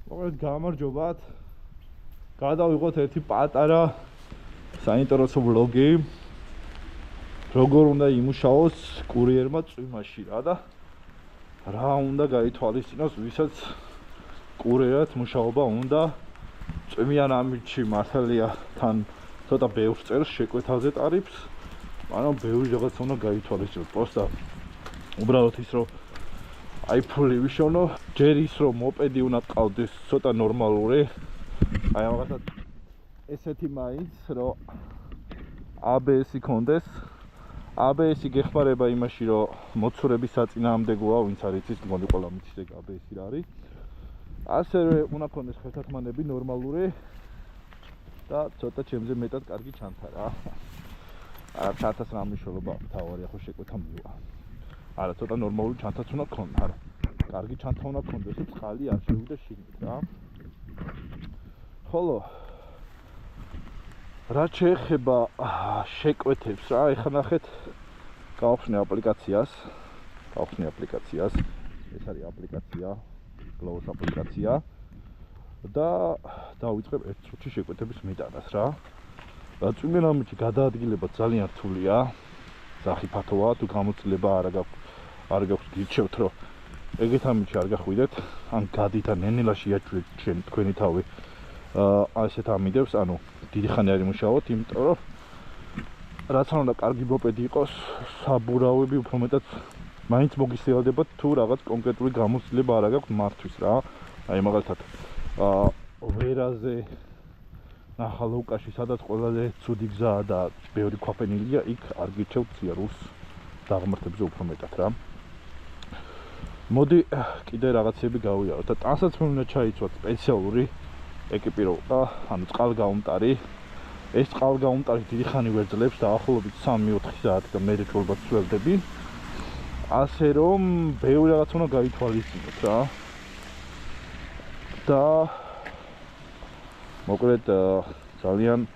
მოკლედ გამარჯობათ. გადავიღოთ ერთი პატარა საინტერესო ვლოგი. როგორ უნდა იმუშაოს კურიერმა წვიმაში და რა უნდა გაითვალისწინოს, ვისაც კურიერად მუშაობა უნდა. წვიმიან ამბიჩი მართალია თან ცოტა ბევრ წერს შეკვეთაზე ტარიფს, მაგრამ ბევრი რაღაცა უნდა გაითვალისწინოს. პროსტა უბრალოდ ის რომ აი ფული ვიშონო, ჯერ ის რომ მოპედი უნდა ყავდეს ცოტა ნორმალური, აი რაღაცა ესეთი მაინც რომ ABS-ი კონდეს. ABS-ი გეხმარება იმაში, რომ მოცურების საწინააღმდეგოა, ვინც არის ის მგონი ყველა მიცის ეგ ABS-ი რა არის. ასევე უნდა კონდეს ხელთათმანები ნორმალური და ცოტა ჩემზე მეტად კარგი ჩანთა რა. არა 1000 რა მნიშვნელობა თავარია ხო შეკვეთა მივა. არა ცოტა ნორმალური ჩანთაც უნდა ქონდა, არა. კარგი ჩანთა უნდა ქონდეს, წყალი არ შევიდეს შიგნით რა. ხოლო რა შეეხება შეკვეთებს რა, ეხლა ნახეთ გავხსნე აპლიკაციას. ეს არის აპლიკაცია, Glows აპლიკაცია და დავიწყებ ერთ წუთში შეკვეთების მიტანას რა. წვიმიან ამბიჩი გადაადგილება ძალიან რთულია. სახიფათოა, თუ გამოცდილება არ გაქვს გირჩევთ რომ ეგეთ ამბიჩი არ გახვიდეთ, ან გადით ან ნენელაში იაჩვით თქვენი თავი. ასეთ ამიდევს, ანუ დიდი ხანი არ იმუშაოთ, იმიტომ რომ რაც არ უნდა კარგი მოპედი იყოს, საბურავები უფრო მეტად მაინც მოგისიალდებათ თუ რაღაც კონკრეტული გამოცდილება არ გაქვთ მართვის რა. აი მაგალითად ვერაზე ნახალოვკაში, სადაც ყველაზე ცუდი გზაა და ბევრი ქვაფენილია, იქ არ გირჩევთ ციარულს დაღმართებზე უფრო მეტად რა. მოდი კიდე რაღაცები გავიაროთ და ტანსაცმელი უნდა ჩაიცვათ სპეციალური ეკიპირება, ანუ წყალგაუმტარი. ეს წყალგაუმტარი დიდი ხანი ვერძლებს, დაახლოებით 3-4 საათი და მე რჩეულობად სველდები. ასე რომ ბევრი რაღაც უნდა გაითვალისწინოთ რა. და მოკლედ ძალიან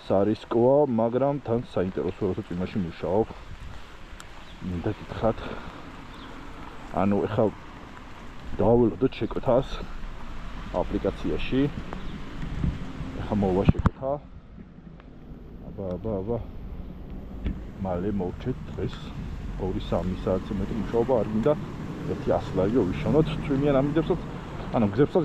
სარისკოა, მაგრამ თან საინტერესო როცა წვიმაში მუშაობ. მინდა გითხრათ, ანუ ეხლა დავველოდოთ შეკვეთას აპლიკაციაში. ეხლა მოვა შეკვეთა. აბა მალე მოვჩეთ დღეს 2-3 საათზე მეტი მუშაობა არ მინდა. ერთი 100 ლარი რო ვიშონოთ, წვიმიან ამიდებსაც, ანუ გზებსაც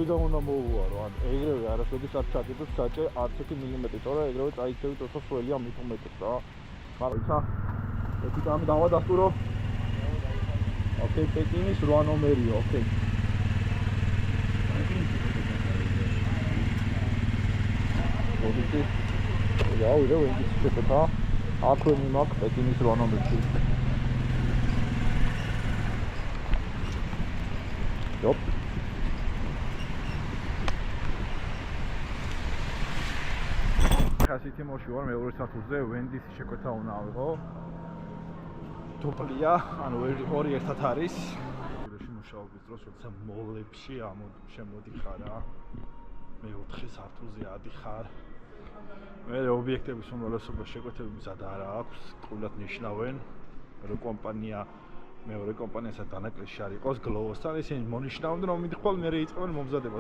აქედან უნდა მოუვარო, ან ეგრევე არასოდეს არ ჩაკიდოს საჭე 10 მმ, თორე ეგრევე წაიქცევით 20 სველია მით უმეტეს რა. მაგრამ ცა ეთი კამი დავადასტურო. ოკეი, პეკინის 8 ნომერია, ოკეი. მოდიჭი. ვიდრე ვენდის შეფეთა. აქვე მიმაქვს პეკინის 8 ნომერში. Yop. ხასითი მოში ვარ მეორე სართულზე, ვენდის შეკვეთა უნდა ავიღო. დოპლია, ანუ ორი ერთად არის. გულში მუშაობის დროს როცა მოლებში შემოდიხარ რა. მე 4 სართულზე ადიხარ. მე ობიექტების უმრავლესობა შეკვეთები მზად არ აქვს, ყურად ნიშნავენ. რო კომპანია მეორე კომპანიასთან დანაკლისში არ იყოს გლოვოსთან, ისინი მონიშნავენ რომ მიდიხვალ მე იწყებენ მომზადებას.